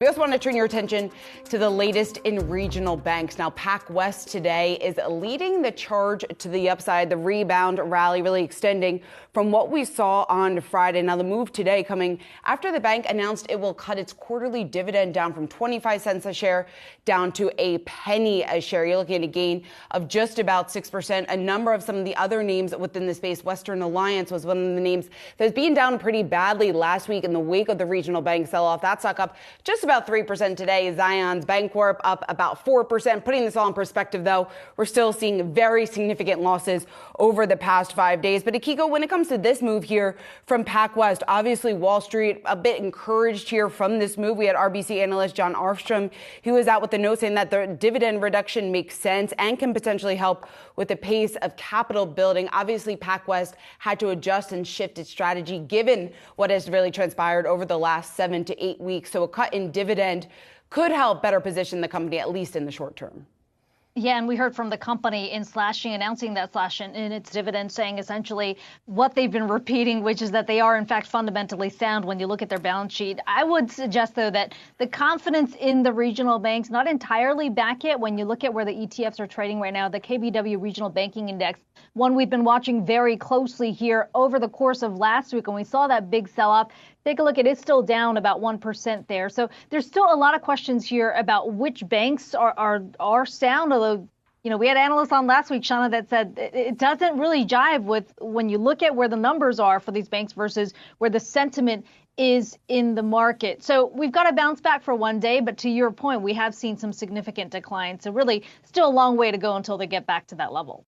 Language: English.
We also want to turn your attention to the latest in regional banks. Now, PacWest today is leading the charge to the upside, the rebound rally really extending from what we saw on Friday. Now, the move today coming after the bank announced it will cut its quarterly dividend down from 25 cents a share down to a penny a share. You're looking at a gain of just about 6%. A number of some of the other names within the space, Western Alliance was one of the names that was being down pretty badly last week in the wake of the regional bank sell-off. That stock up just about 3% today. Zion's Bancorp up about 4%. Putting this all in perspective, though, we're still seeing very significant losses over the past 5 days. But Akiko, when it comes to this move here from PacWest, obviously Wall Street a bit encouraged here from this move. We had RBC analyst John Arfstrom, who was out with the note saying that the dividend reduction makes sense and can potentially help with the pace of capital building. Obviously, PacWest had to adjust and shift its strategy given what has really transpired over the last 7 to 8 weeks. So a cut in dividend could help better position the company, at least in the short term. Yeah, and we heard from the company announcing that slash in its dividend, saying essentially what they've been repeating, which is that they are, in fact, fundamentally sound when you look at their balance sheet. I would suggest, though, that the confidence in the regional banks, not entirely back yet. When you look at where the ETFs are trading right now, the KBW Regional Banking Index, one we've been watching very closely here over the course of last week, when we saw that big sell-off. Take a look at it, still down about 1% there. So there's still a lot of questions here about which banks are sound, although, you know, we had analysts on last week, Shauna, that said it doesn't really jive with when you look at where the numbers are for these banks versus where the sentiment is in the market. So we've got to bounce back for one day. But to your point, we have seen some significant declines. So really still a long way to go until they get back to that level.